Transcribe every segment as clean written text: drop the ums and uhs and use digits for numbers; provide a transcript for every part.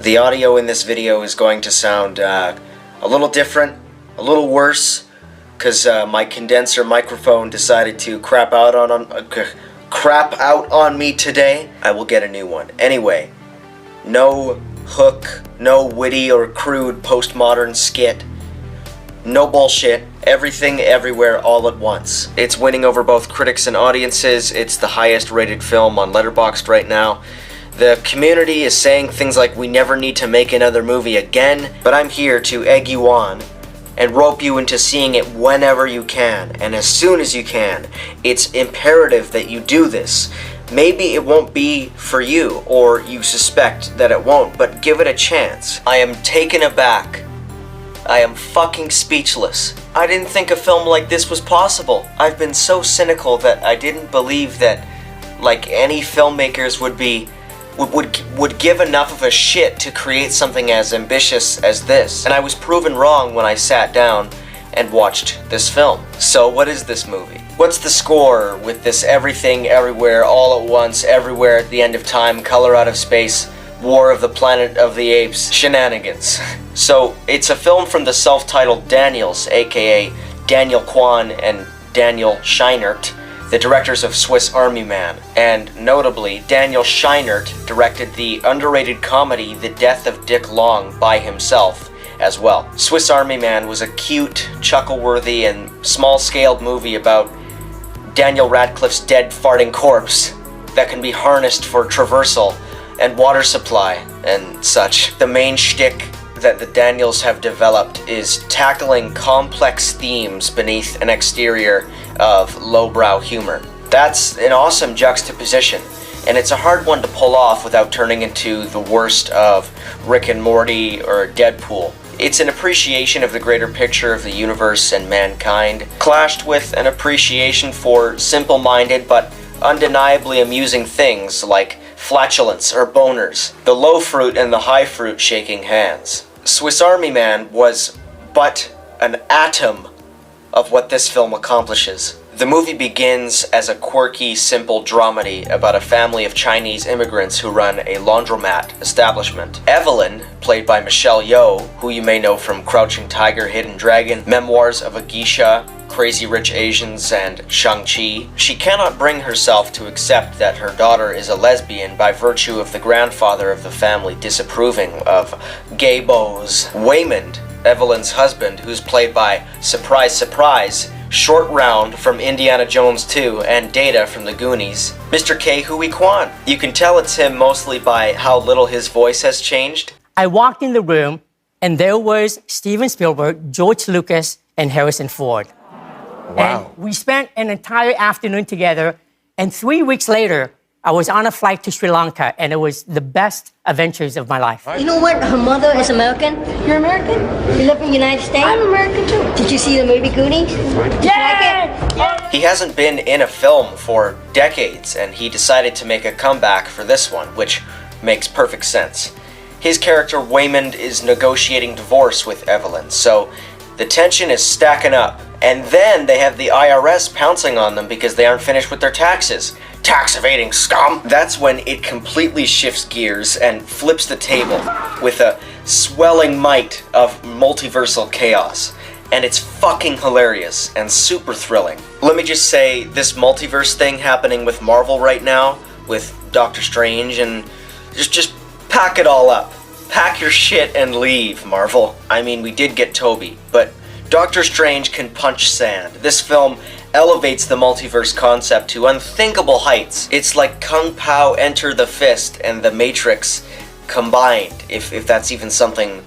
The audio in this video is going to sound a little different, a little worse, because my condenser microphone decided to crap out on me today. I will get a new one. Anyway, no hook, no witty or crude postmodern skit, no bullshit, everything everywhere all at once. It's winning over both critics and audiences. It's the highest rated film on Letterboxd right now. The community is saying things like we never need to make another movie again, but I'm here to egg you on and rope you into seeing it whenever you can, and as soon as you can. It's imperative that you do this. Maybe it won't be for you, or you suspect that it won't, but give it a chance. I am taken aback. I am fucking speechless. I didn't think a film like this was possible. I've been so cynical that I didn't believe that, like, any filmmakers would give enough of a shit to create something as ambitious as this. And I was proven wrong when I sat down and watched this film. So what is this movie? What's the score with this everything, everywhere, all at once, everywhere at the end of time, color out of space, War of the Planet of the Apes shenanigans? So it's a film from the self-titled Daniels, aka Daniel Kwan and Daniel Scheinert, the directors of Swiss Army Man. And notably, Daniel Scheinert directed the underrated comedy The Death of Dick Long by himself as well. Swiss Army Man was a cute, chuckle-worthy, and small-scaled movie about Daniel Radcliffe's dead farting corpse that can be harnessed for traversal and water supply and such. The main shtick that the Daniels have developed is tackling complex themes beneath an exterior of lowbrow humor. That's an awesome juxtaposition, and it's a hard one to pull off without turning into the worst of Rick and Morty or Deadpool. It's an appreciation of the greater picture of the universe and mankind, clashed with an appreciation for simple-minded but undeniably amusing things like flatulence or boners, the low fruit and the high fruit shaking hands. Swiss Army Man was but an atom of what this film accomplishes. The movie begins as a quirky, simple dramedy about a family of Chinese immigrants who run a laundromat establishment. Evelyn, played by Michelle Yeoh, who you may know from Crouching Tiger, Hidden Dragon, Memoirs of a Geisha, Crazy Rich Asians, and Shang-Chi. She cannot bring herself to accept that her daughter is a lesbian by virtue of the grandfather of the family disapproving of gay beaux. Waymond, Evelyn's husband, who's played by, surprise, surprise, Short Round from Indiana Jones 2 and Data from the Goonies, Mr. Ke Huy Quan. You can tell it's him mostly by how little his voice has changed. I walked in the room, and there was Steven Spielberg, George Lucas, and Harrison Ford. Wow. And we spent an entire afternoon together, and 3 weeks later, I was on a flight to Sri Lanka, and it was the best adventures of my life. You know what? Her mother is American. You're American? You live in the United States? I'm American too. Did you see the movie Goonies? Did you like it? Yeah. He hasn't been in a film for decades, and he decided to make a comeback for this one, which makes perfect sense. His character Waymond is negotiating divorce with Evelyn, so the tension is stacking up. And then they have the IRS pouncing on them because they aren't finished with their taxes. Tax evading scum! That's when it completely shifts gears and flips the table with a swelling might of multiversal chaos. And it's fucking hilarious and super thrilling. Let me just say, this multiverse thing happening with Marvel right now, with Doctor Strange, and just pack it all up. Pack your shit and leave, Marvel. I mean, we did get Toby, but Doctor Strange can punch sand. This film elevates the multiverse concept to unthinkable heights. It's like Kung Pao Enter the Fist and The Matrix combined, if that's even something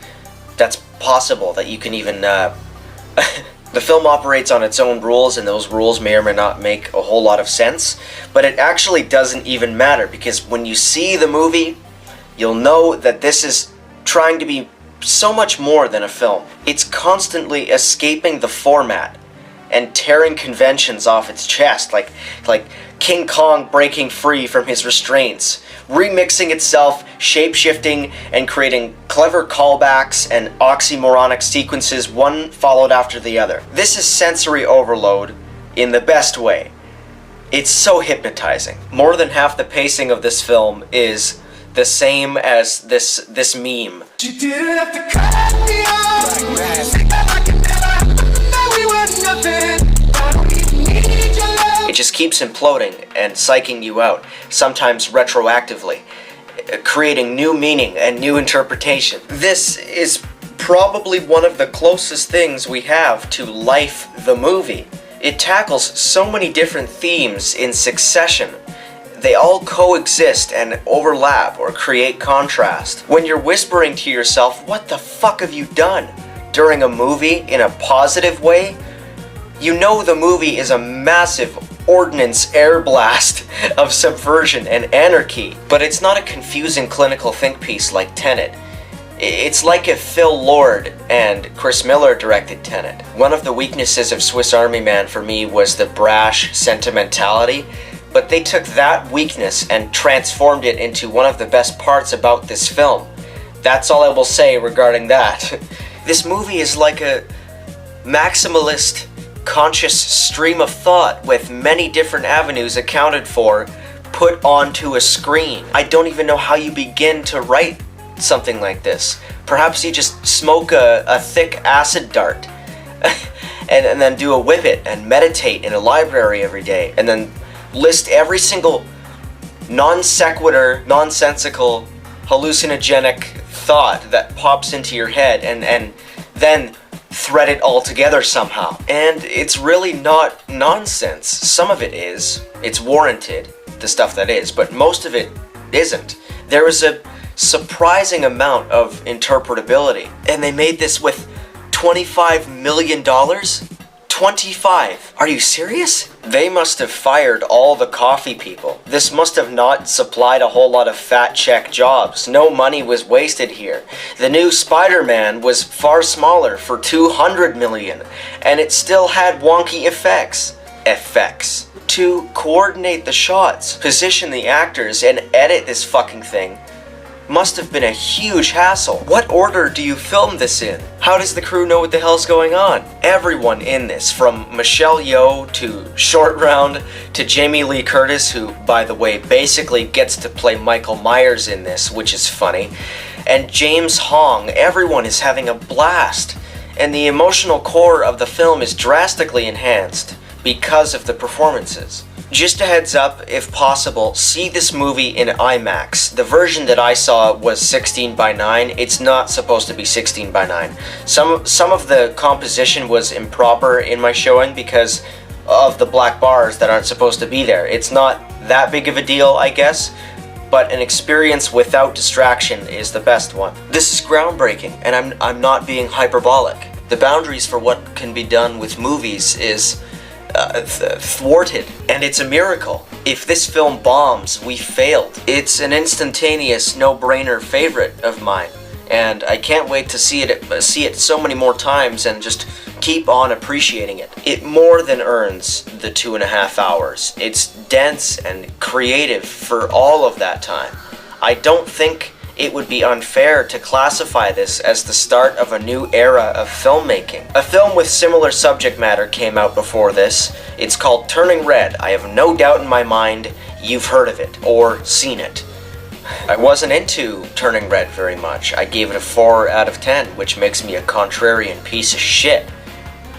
that's possible, that you can even... The film operates on its own rules, and those rules may or may not make a whole lot of sense, but it actually doesn't even matter, because when you see the movie, you'll know that this is trying to be so much more than a film. It's constantly escaping the format and tearing conventions off its chest, like King Kong breaking free from his restraints, remixing itself, shape-shifting, and creating clever callbacks and oxymoronic sequences, one followed after the other. This is sensory overload in the best way. It's so hypnotizing. More than half the pacing of this film is the same as this meme. You didn't have to cut me off. I can never know we were nothing. I don't even need your love. It just keeps imploding and psyching you out, sometimes retroactively, creating new meaning and new interpretation. This is probably one of the closest things we have to Life the movie. It tackles so many different themes in succession. They all coexist and overlap or create contrast. When you're whispering to yourself, what the fuck have you done? During a movie in a positive way, you know the movie is a massive ordnance air blast of subversion and anarchy. But it's not a confusing clinical think piece like Tenet. It's like if Phil Lord and Chris Miller directed Tenet. One of the weaknesses of Swiss Army Man for me was the brash sentimentality, but they took that weakness and transformed it into one of the best parts about this film. That's all I will say regarding that. This movie is like a maximalist, conscious stream of thought with many different avenues accounted for, put onto a screen. I don't even know how you begin to write something like this. Perhaps you just smoke a thick acid dart and then do a whippet and meditate in a library every day and then list every single non sequitur, nonsensical, hallucinogenic thought that pops into your head and then thread it all together somehow. And it's really not nonsense. Some of it is. It's warranted, the stuff that is, but most of it isn't. There is a surprising amount of interpretability, and they made this with $25 million? 25? Are you serious? They must have fired all the coffee people. This must have not supplied a whole lot of fat check jobs. No money was wasted here. The new Spider-Man was far smaller for $200 million, and it still had wonky effects. To coordinate the shots, position the actors, and edit this fucking thing must have been a huge hassle. What order do you film this in? How does the crew know what the hell's going on? Everyone in this, from Michelle Yeoh to Short Round to Jamie Lee Curtis, who, by the way, basically gets to play Michael Myers in this, which is funny, and James Hong, everyone is having a blast. And the emotional core of the film is drastically enhanced because of the performances. Just a heads up, if possible, see this movie in IMAX. The version that I saw was 16:9. It's not supposed to be 16:9. Some of the composition was improper in my showing because of the black bars that aren't supposed to be there. It's not that big of a deal, I guess, but an experience without distraction is the best one. This is groundbreaking, and I'm not being hyperbolic. The boundaries for what can be done with movies is thwarted, and it's a miracle. If this film bombs, we failed. It's an instantaneous, no-brainer favorite of mine, and I can't wait to see it so many more times and just keep on appreciating it. It more than earns the 2.5 hours. It's dense and creative for all of that time. I don't think it would be unfair to classify this as the start of a new era of filmmaking. A film with similar subject matter came out before this. It's called Turning Red. I have no doubt in my mind you've heard of it or seen it. I wasn't into Turning Red very much. I gave it a 4 out of 10, which makes me a contrarian piece of shit.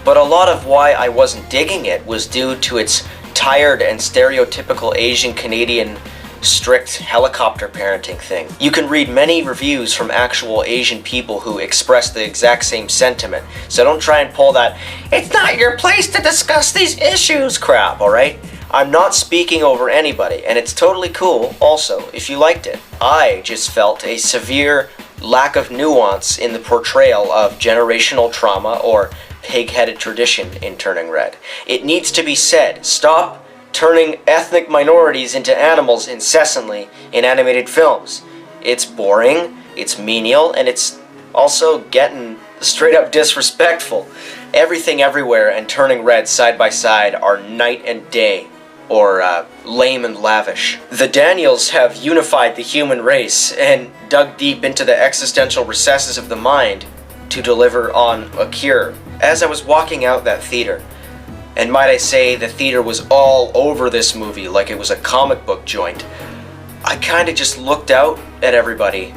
But a lot of why I wasn't digging it was due to its tired and stereotypical Asian Canadian strict helicopter parenting thing. You can read many reviews from actual Asian people who express the exact same sentiment, so don't try and pull that "it's not your place to discuss these issues" crap, alright? I'm not speaking over anybody, and it's totally cool also if you liked it. I just felt a severe lack of nuance in the portrayal of generational trauma or pig-headed tradition in Turning Red. It needs to be said, stop turning ethnic minorities into animals incessantly in animated films. It's boring, it's menial, and it's also getting straight up disrespectful. Everything Everywhere and Turning Red side by side are night and day, or lame and lavish. The Daniels have unified the human race and dug deep into the existential recesses of the mind to deliver on a cure. As I was walking out that theater, and might I say the theater was all over this movie like it was a comic book joint, I kind of just looked out at everybody.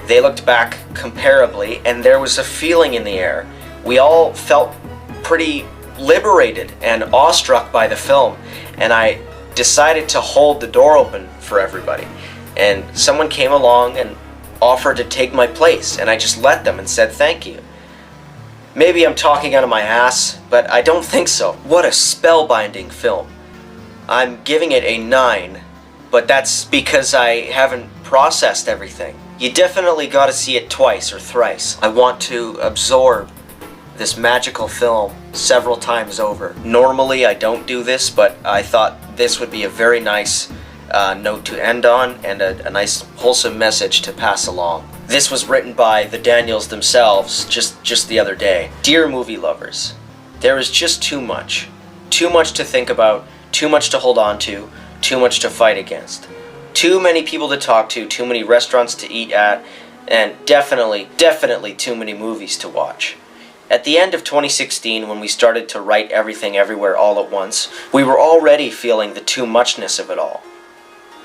They looked back comparably, and there was a feeling in the air. We all felt pretty liberated and awestruck by the film, and I decided to hold the door open for everybody. And someone came along and offered to take my place, and I just let them and said thank you. Maybe I'm talking out of my ass, but I don't think so. What a spellbinding film. I'm giving it a 9, but that's because I haven't processed everything. You definitely gotta see it twice or thrice. I want to absorb this magical film several times over. Normally I don't do this, but I thought this would be a very nice note to end on, and a nice wholesome message to pass along. This was written by the Daniels themselves just the other day. Dear movie lovers, there is just too much. Too much to think about, too much to hold on to, too much to fight against. Too many people to talk to, too many restaurants to eat at, and definitely too many movies to watch. At the end of 2016, when we started to write Everything Everywhere All at Once, we were already feeling the too muchness of it all.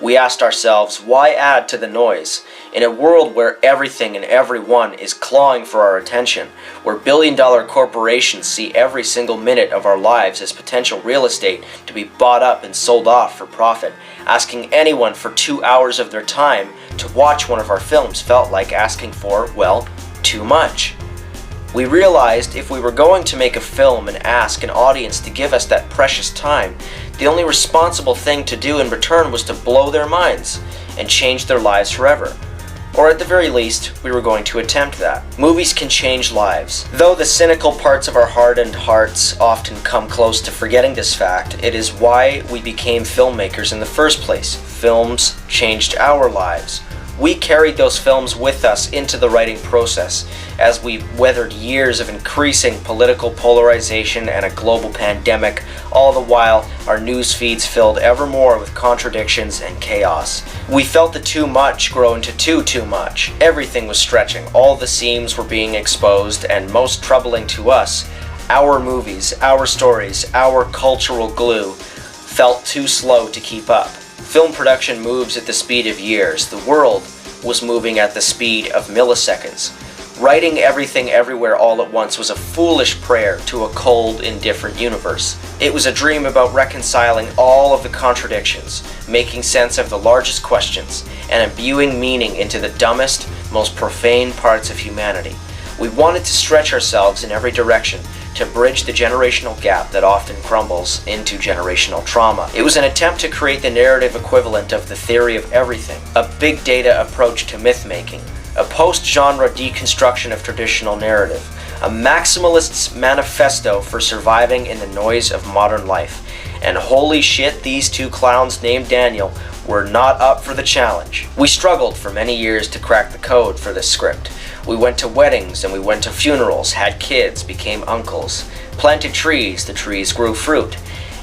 We asked ourselves, why add to the noise? In a world where everything and everyone is clawing for our attention, where billion-dollar corporations see every single minute of our lives as potential real estate to be bought up and sold off for profit, asking anyone for 2 hours of their time to watch one of our films felt like asking for, well, too much. We realized if we were going to make a film and ask an audience to give us that precious time, the only responsible thing to do in return was to blow their minds and change their lives forever. Or at the very least, we were going to attempt that. Movies can change lives. Though the cynical parts of our hardened hearts often come close to forgetting this fact, it is why we became filmmakers in the first place. Films changed our lives. We carried those films with us into the writing process as we weathered years of increasing political polarization and a global pandemic, all the while our news feeds filled ever more with contradictions and chaos. We felt the too much grow into too much. Everything was stretching, all the seams were being exposed, and most troubling to us, our movies, our stories, our cultural glue felt too slow to keep up. Film production moves at the speed of years. The world was moving at the speed of milliseconds. Writing Everything Everywhere All at Once was a foolish prayer to a cold, indifferent universe. It was a dream about reconciling all of the contradictions, making sense of the largest questions, and imbuing meaning into the dumbest, most profane parts of humanity. We wanted to stretch ourselves in every direction to bridge the generational gap that often crumbles into generational trauma. It was an attempt to create the narrative equivalent of the theory of everything, a big data approach to myth-making, a post-genre deconstruction of traditional narrative, a maximalist's manifesto for surviving in the noise of modern life. And holy shit, these two clowns named Daniel were not up for the challenge. We struggled for many years to crack the code for this script. We went to weddings and we went to funerals, had kids, became uncles, planted trees, the trees grew fruit.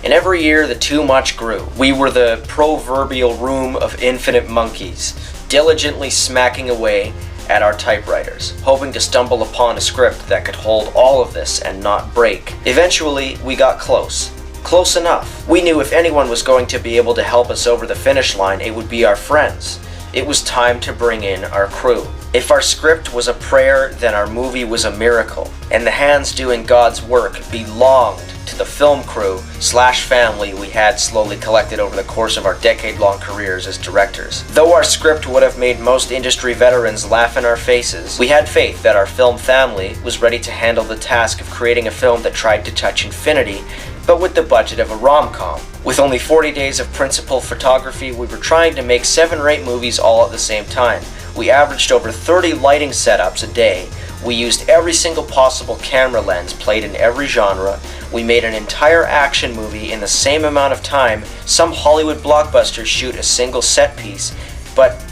And every year the too much grew. We were the proverbial room of infinite monkeys, diligently smacking away at our typewriters, hoping to stumble upon a script that could hold all of this and not break. Eventually, we got close. Close enough. We knew if anyone was going to be able to help us over the finish line, it would be our friends. It was time to bring in our crew. If our script was a prayer, then our movie was a miracle, and the hands doing God's work belonged to the film crew / family we had slowly collected over the course of our decade-long careers as directors. Though our script would have made most industry veterans laugh in our faces, we had faith that our film family was ready to handle the task of creating a film that tried to touch infinity, but with the budget of a rom-com. With only 40 days of principal photography, we were trying to make 7 or 8 movies all at the same time. We averaged over 30 lighting setups a day. We used every single possible camera lens played in every genre. We made an entire action movie in the same amount of time. Some Hollywood blockbusters shoot a single set piece, but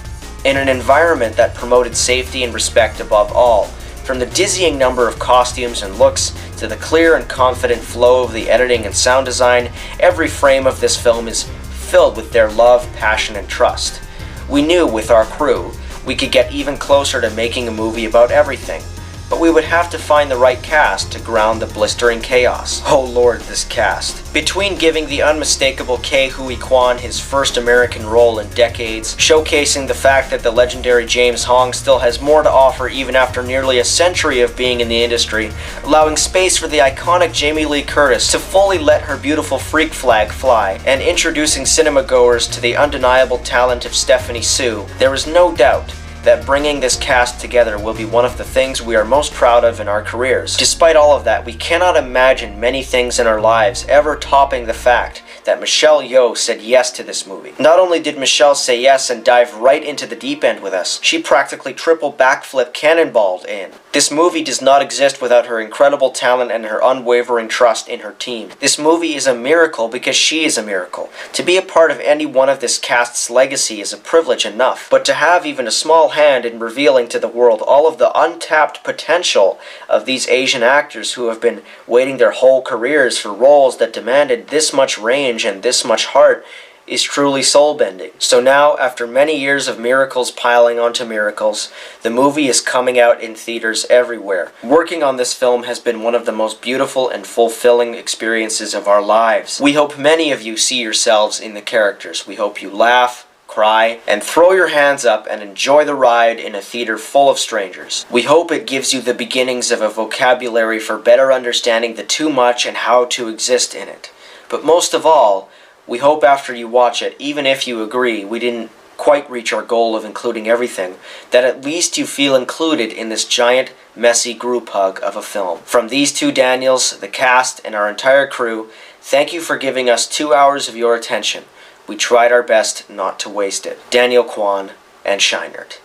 in an environment that promoted safety and respect above all. From the dizzying number of costumes and looks to the clear and confident flow of the editing and sound design, every frame of this film is filled with their love, passion, and trust. We knew with our crew we could get even closer to making a movie about everything. but we would have to find the right cast to ground the blistering chaos. Oh lord, this cast. Between giving the unmistakable Ke Huy Quan his first American role in decades, showcasing the fact that the legendary James Hong still has more to offer even after nearly a century of being in the industry, allowing space for the iconic Jamie Lee Curtis to fully let her beautiful freak flag fly, and introducing cinema goers to the undeniable talent of Stephanie Sue, there is no doubt that bringing this cast together will be one of the things we are most proud of in our careers. Despite all of that, we cannot imagine many things in our lives ever topping the fact that Michelle Yeoh said yes to this movie. Not only did Michelle say yes and dive right into the deep end with us, she practically triple backflip cannonballed in. This movie does not exist without her incredible talent and her unwavering trust in her team. This movie is a miracle because she is a miracle. To be a part of any one of this cast's legacy is a privilege enough, but to have even a small hand in revealing to the world all of the untapped potential of these Asian actors who have been waiting their whole careers for roles that demanded this much range and this much heart is truly soul-bending. So now, after many years of miracles piling onto miracles, the movie is coming out in theaters everywhere. Working on this film has been one of the most beautiful and fulfilling experiences of our lives. We hope many of you see yourselves in the characters. We hope you laugh, cry, and throw your hands up and enjoy the ride in a theater full of strangers. We hope it gives you the beginnings of a vocabulary for better understanding the too much and how to exist in it. But most of all, we hope after you watch it, even if you agree we didn't quite reach our goal of including everything, that at least you feel included in this giant, messy group hug of a film. From these two Daniels, the cast, and our entire crew, thank you for giving us 2 hours of your attention. We tried our best not to waste it. Daniel Kwan and Scheinert.